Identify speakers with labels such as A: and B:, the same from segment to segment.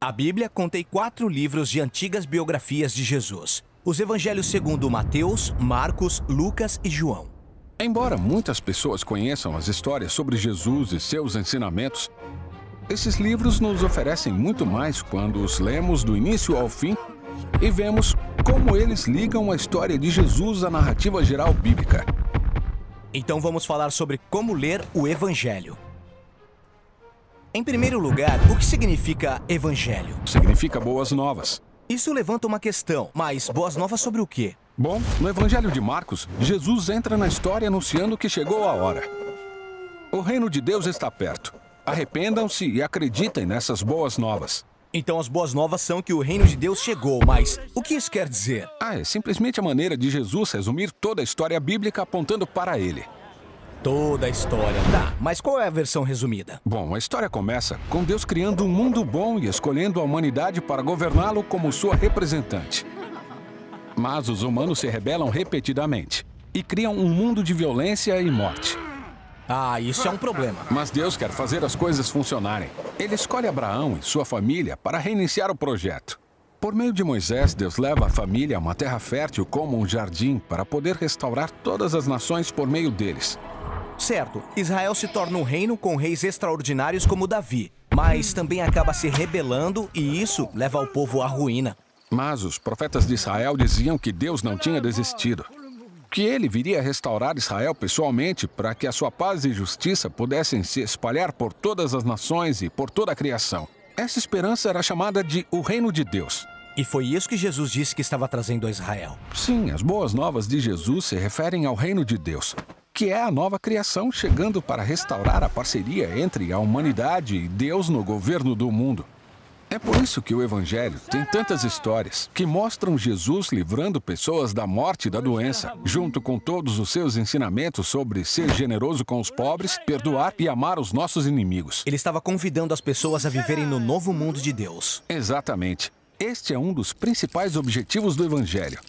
A: A Bíblia contém 4 livros de antigas biografias de Jesus. Os evangelhos segundo Mateus, Marcos, Lucas e João.
B: Embora muitas pessoas conheçam as histórias sobre Jesus e seus ensinamentos, esses livros nos oferecem muito mais quando os lemos do início ao fim e vemos como eles ligam a história de Jesus à narrativa geral bíblica.
A: Então vamos falar sobre como ler o Evangelho. Em primeiro lugar, o que significa Evangelho?
B: Significa boas novas.
A: Isso levanta uma questão, mas boas novas sobre o quê?
B: Bom, no Evangelho de Marcos, Jesus entra na história anunciando que chegou a hora. O reino de Deus está perto. Arrependam-se e acreditem nessas boas novas.
A: Então as boas novas são que o reino de Deus chegou, mas o que isso quer dizer?
B: É simplesmente a maneira de Jesus resumir toda a história bíblica apontando para ele.
A: Toda a história. Tá, mas qual é a versão resumida?
B: Bom, a história começa com Deus criando um mundo bom e escolhendo a humanidade para governá-lo como sua representante. Mas os humanos se rebelam repetidamente e criam um mundo de violência e morte.
A: Ah, isso é um problema.
B: Mas Deus quer fazer as coisas funcionarem. Ele escolhe Abraão e sua família para reiniciar o projeto. Por meio de Moisés, Deus leva a família a uma terra fértil como um jardim para poder restaurar todas as nações por meio deles.
A: Certo, Israel se torna um reino com reis extraordinários como Davi, mas também acaba se rebelando e isso leva o povo à ruína.
B: Mas os profetas de Israel diziam que Deus não tinha desistido, que ele viria restaurar Israel pessoalmente para que a sua paz e justiça pudessem se espalhar por todas as nações e por toda a criação. Essa esperança era chamada de o reino de Deus.
A: E foi isso que Jesus disse que estava trazendo a Israel.
B: Sim, as boas novas de Jesus se referem ao reino de Deus, que é a nova criação chegando para restaurar a parceria entre a humanidade e Deus no governo do mundo. É por isso que o Evangelho tem tantas histórias que mostram Jesus livrando pessoas da morte e da doença, junto com todos os seus ensinamentos sobre ser generoso com os pobres, perdoar e amar os nossos inimigos.
A: Ele estava convidando as pessoas a viverem no novo mundo de Deus.
B: Exatamente. Este é um dos principais objetivos do Evangelho.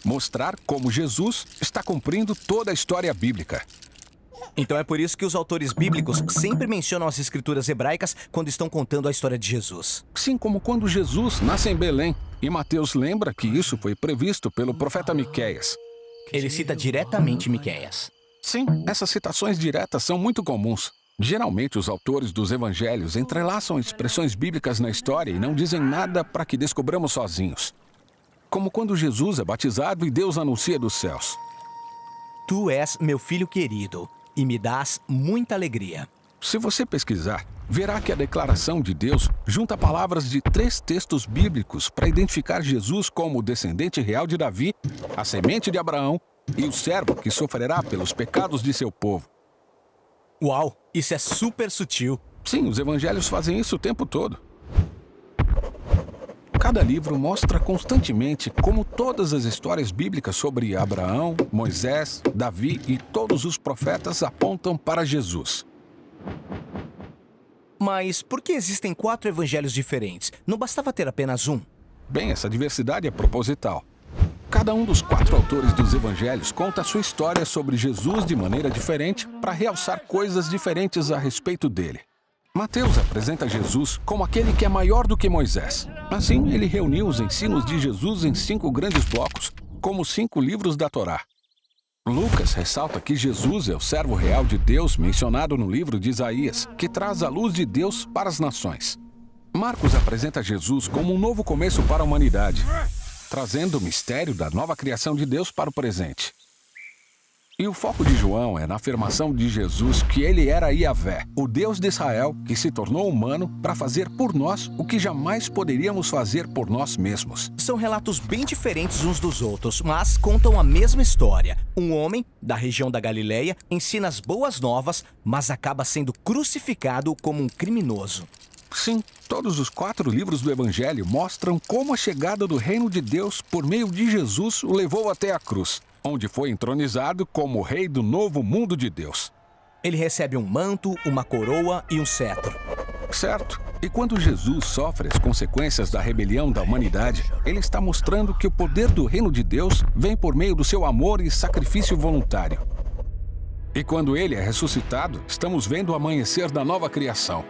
B: Mostrar como Jesus está cumprindo toda a história bíblica.
A: Então é por isso que os autores bíblicos sempre mencionam as escrituras hebraicas quando estão contando a história de Jesus.
B: Sim, como quando Jesus nasce em Belém. E Mateus lembra que isso foi previsto pelo profeta Miqueias.
A: Ele cita diretamente Miqueias.
B: Sim, essas citações diretas são muito comuns. Geralmente, os autores dos evangelhos entrelaçam expressões bíblicas na história e não dizem nada para que descobramos sozinhos. Como quando Jesus é batizado e Deus anuncia dos céus:
A: Tu és meu filho querido, e me dás muita alegria.
B: Se você pesquisar, verá que a declaração de Deus junta palavras de 3 textos bíblicos para identificar Jesus como o descendente real de Davi, a semente de Abraão e o servo que sofrerá pelos pecados de seu povo.
A: Uau, isso é super sutil.
B: Sim, os evangelhos fazem isso o tempo todo. Cada livro mostra constantemente como todas as histórias bíblicas sobre Abraão, Moisés, Davi e todos os profetas apontam para Jesus.
A: Mas por que existem 4 evangelhos diferentes? Não bastava ter apenas um?
B: Bem, essa diversidade é proposital. Cada um dos 4 autores dos evangelhos conta a sua história sobre Jesus de maneira diferente para realçar coisas diferentes a respeito dele. Mateus apresenta Jesus como aquele que é maior do que Moisés. Assim, ele reuniu os ensinos de Jesus em 5 grandes blocos, como 5 livros da Torá. Lucas ressalta que Jesus é o servo real de Deus mencionado no livro de Isaías, que traz a luz de Deus para as nações. Marcos apresenta Jesus como um novo começo para a humanidade, trazendo o mistério da nova criação de Deus para o presente. E o foco de João é na afirmação de Jesus que ele era Yahvé, o Deus de Israel, que se tornou humano para fazer por nós o que jamais poderíamos fazer por nós mesmos.
A: São relatos bem diferentes uns dos outros, mas contam a mesma história. Um homem, da região da Galileia, ensina as boas novas, mas acaba sendo crucificado como um criminoso.
B: Sim, todos os 4 livros do Evangelho mostram como a chegada do reino de Deus por meio de Jesus o levou até a cruz, onde foi entronizado como rei do novo mundo de Deus.
A: Ele recebe um manto, uma coroa e um cetro.
B: Certo. E quando Jesus sofre as consequências da rebelião da humanidade, ele está mostrando que o poder do reino de Deus vem por meio do seu amor e sacrifício voluntário. E quando ele é ressuscitado, estamos vendo o amanhecer da nova criação.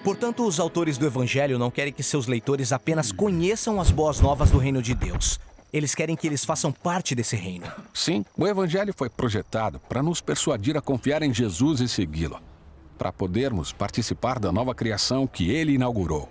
A: Portanto, os autores do Evangelho não querem que seus leitores apenas conheçam as boas novas do reino de Deus. Eles querem que eles façam parte desse reino.
B: Sim, o Evangelho foi projetado para nos persuadir a confiar em Jesus e segui-lo, para podermos participar da nova criação que ele inaugurou.